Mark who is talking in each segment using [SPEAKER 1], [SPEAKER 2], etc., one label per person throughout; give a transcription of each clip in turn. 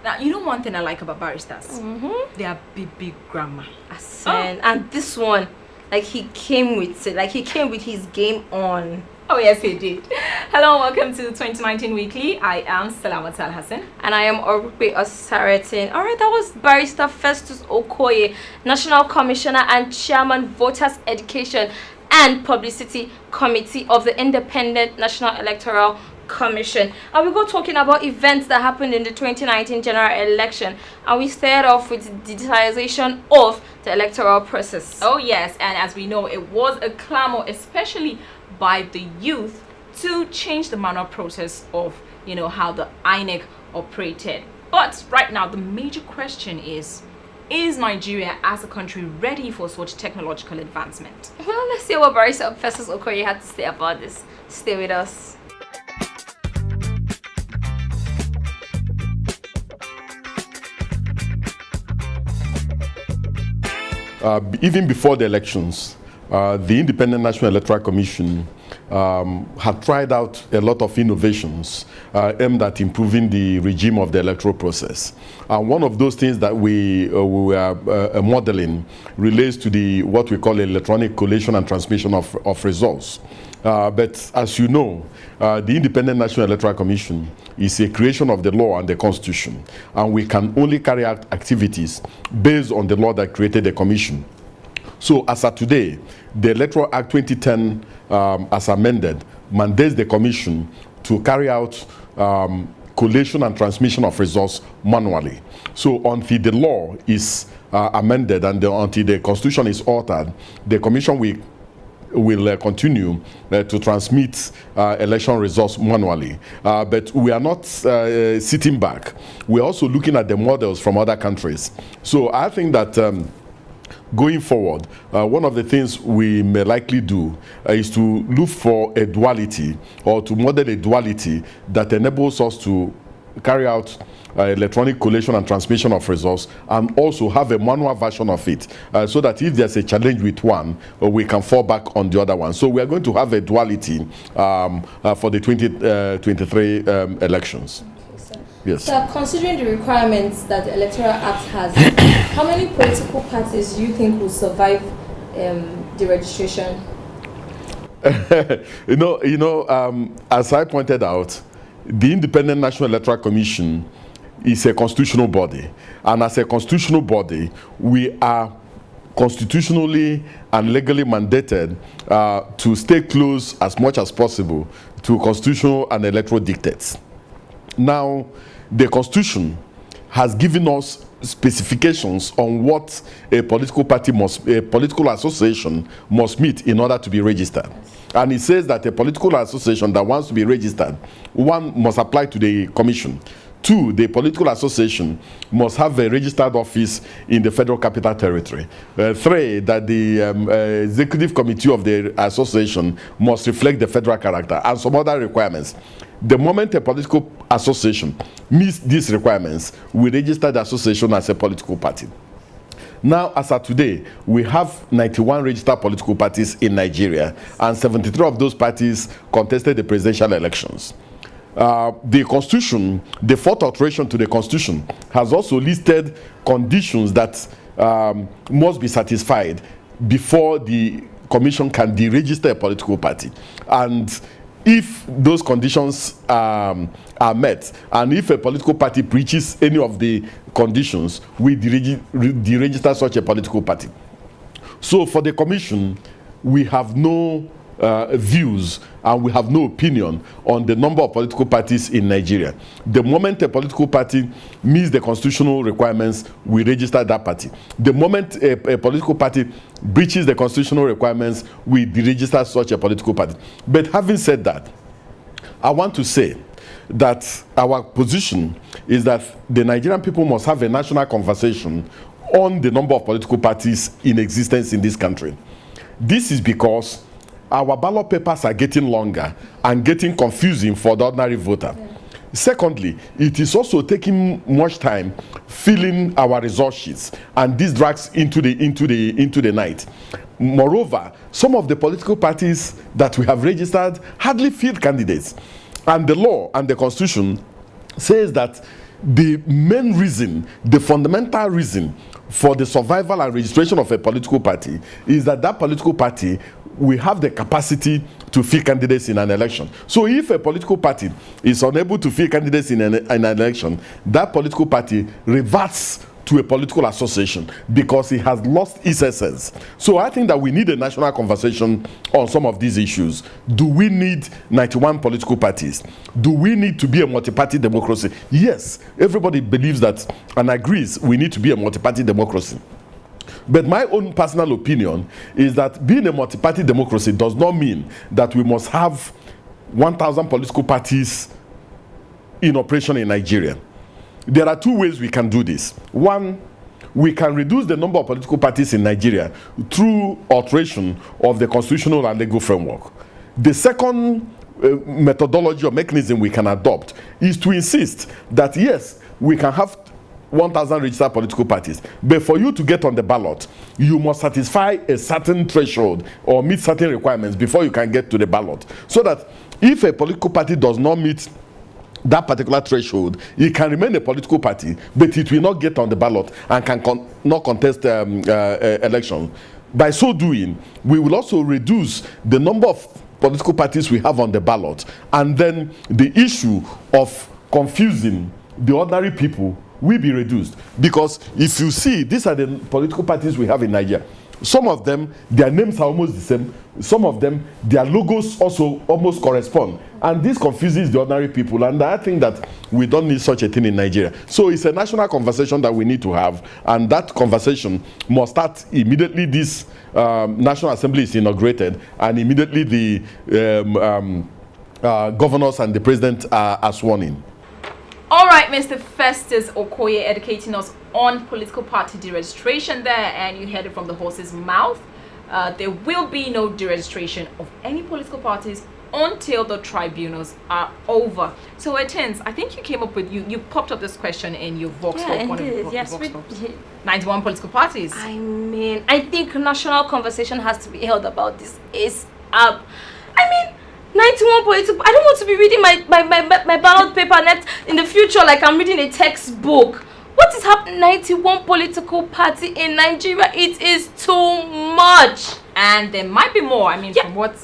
[SPEAKER 1] Now, you know one thing I like about barristers? They are big grammar.
[SPEAKER 2] And this one, like he came with it, like he came with his game on.
[SPEAKER 1] Oh yes, he did. Hello, welcome to 2019 Weekly. I am Salamat Al Hassan.
[SPEAKER 2] And I am Orukpe Osaratin. Alright, that was Barrister Festus Okoye, National Commissioner and Chairman Voters Education and Publicity Committee of the Independent National Electoral Commission. And we go talking about events that happened in the 2019 general election. And we started off with digitalization of the electoral process.
[SPEAKER 1] Oh yes, and as we know, it was a clamor, especially by the youth, to change the manual process of, how the INEC operated. But right now, the major question is Nigeria as a country ready for such technological advancement?
[SPEAKER 2] Well, let's see what Barrister Festus Okoye had to say about this. Stay with us.
[SPEAKER 3] Even before the elections, the Independent National Electoral Commission had tried out a lot of innovations aimed at improving the regime of the electoral process. And one of those things that we were modeling relates to what we call electronic collation and transmission of results. But as you know, the Independent National Electoral Commission is a creation of the law and the Constitution, and we can only carry out activities based on the law that created the commission. So as of today, the Electoral Act 2010, as amended, mandates the commission to carry out collation and transmission of results manually. So until the law is amended and until the Constitution is altered, the commission will continue to transmit election results manually. But we are not sitting back. We are also looking at the models from other countries. So I think that going forward, one of the things we may likely do is to look for a duality, or to model a duality that enables us to carry out electronic collation and transmission of results, and also have a manual version of it, so that if there's a challenge with one, we can fall back on the other one. So we are going to have a duality for the 2023 elections. Yes.
[SPEAKER 2] So, considering the requirements that the Electoral Act has, how many political parties do you think will survive the registration?
[SPEAKER 3] As I pointed out, the Independent National Electoral Commission is a constitutional body, and as a constitutional body, we are constitutionally and legally mandated to stay close as much as possible to constitutional and electoral dictates. Now, the Constitution has given us specifications on what a political association must meet in order to be registered. And it says that a political association that wants to be registered, one, must apply to the commission. Two, the political association must have a registered office in the Federal Capital Territory. Three, that the executive committee of the association must reflect the federal character, and some other requirements. The moment a political association meets these requirements, we register the association as a political party. Now, as of today, we have 91 registered political parties in Nigeria, and 73 of those parties contested the presidential elections. The Constitution, the fourth alteration to the Constitution, has also listed conditions that must be satisfied before the Commission can deregister a political party. And if those conditions are met, and if a political party breaches any of the conditions, we deregister such a political party. So for the Commission, we have no views and we have no opinion on the number of political parties in Nigeria. The moment a political party meets the constitutional requirements, we register that party. The moment a political party breaches the constitutional requirements, we deregister such a political party. But having said that, I want to say that our position is that the Nigerian people must have a national conversation on the number of political parties in existence in this country. This is because our ballot papers are getting longer and getting confusing for the ordinary voter. Secondly, it is also taking much time filling our result sheets, and this drags into the night. Moreover, some of the political parties that we have registered hardly field candidates, and the law and the Constitution says that the main reason, the fundamental reason for the survival and registration of a political party is that that political party will have the capacity to field candidates in an election. So if a political party is unable to field candidates in an election, that political party reverts to a political association because it has lost its essence. So I think that we need a national conversation on some of these issues. Do we need 91 political parties? Do we need to be a multi-party democracy? Yes, everybody believes that and agrees we need to be a multi-party democracy. But my own personal opinion is that being a multi-party democracy does not mean that we must have 1,000 political parties in operation in Nigeria. There are two ways we can do this. One, we can reduce the number of political parties in Nigeria through alteration of the constitutional and legal framework. The second methodology or mechanism we can adopt is to insist that yes, we can have 1,000 registered political parties, but for you to get on the ballot, you must satisfy a certain threshold or meet certain requirements before you can get to the ballot. So that if a political party does not meet that particular threshold, it can remain a political party, but it will not get on the ballot and can not contest elections. By so doing, we will also reduce the number of political parties we have on the ballot, and then the issue of confusing the ordinary people will be reduced. Because if you see, these are the political parties we have in Nigeria. Some of them, their names are almost the same. Some of them, their logos also almost correspond. And this confuses the ordinary people. And I think that we don't need such a thing in Nigeria. So it's a national conversation that we need to have. And that conversation must start immediately this National Assembly is inaugurated. And immediately the governors and the president are sworn in.
[SPEAKER 1] All right, Mr. Festus Okoye educating us on political party deregistration there, and you heard it from the horse's mouth. There will be no deregistration of any political parties until the tribunals are over. So, Etins, I think you came up with, you popped up this question in your Vox Pop.
[SPEAKER 2] Yes,
[SPEAKER 1] 91 political parties.
[SPEAKER 2] I mean, I think national conversation has to be held about this ASAP. I mean, 91 political. I don't want to be reading my ballot paper net in the future like I'm reading a textbook. What is happening? 91 political party in Nigeria. It is too much.
[SPEAKER 1] And there might be more. I mean,
[SPEAKER 2] from what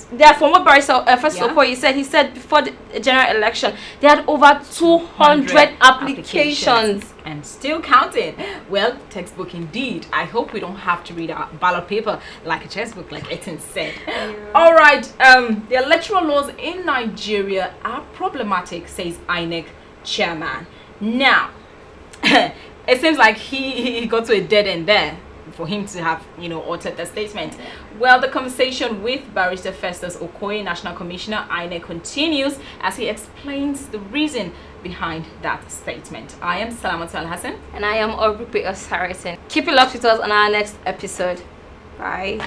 [SPEAKER 2] Barrister Festus Okoye said, he said before the general election, they had over 200 applications.
[SPEAKER 1] And still counting. Well, textbook indeed. I hope we don't have to read our ballot paper like a textbook, like Etin said. Yeah. All right. The electoral laws in Nigeria are problematic, says INEC chairman. Now, it seems like he got to a dead end there for him to have, altered the statement. Well, the conversation with Barrister Festus Okoye, National Commissioner, INEC, continues as he explains the reason behind that statement. I am Salamat Al-Hassan.
[SPEAKER 2] And I am Orupe Osariton. Keep it locked with us on our next episode. Bye.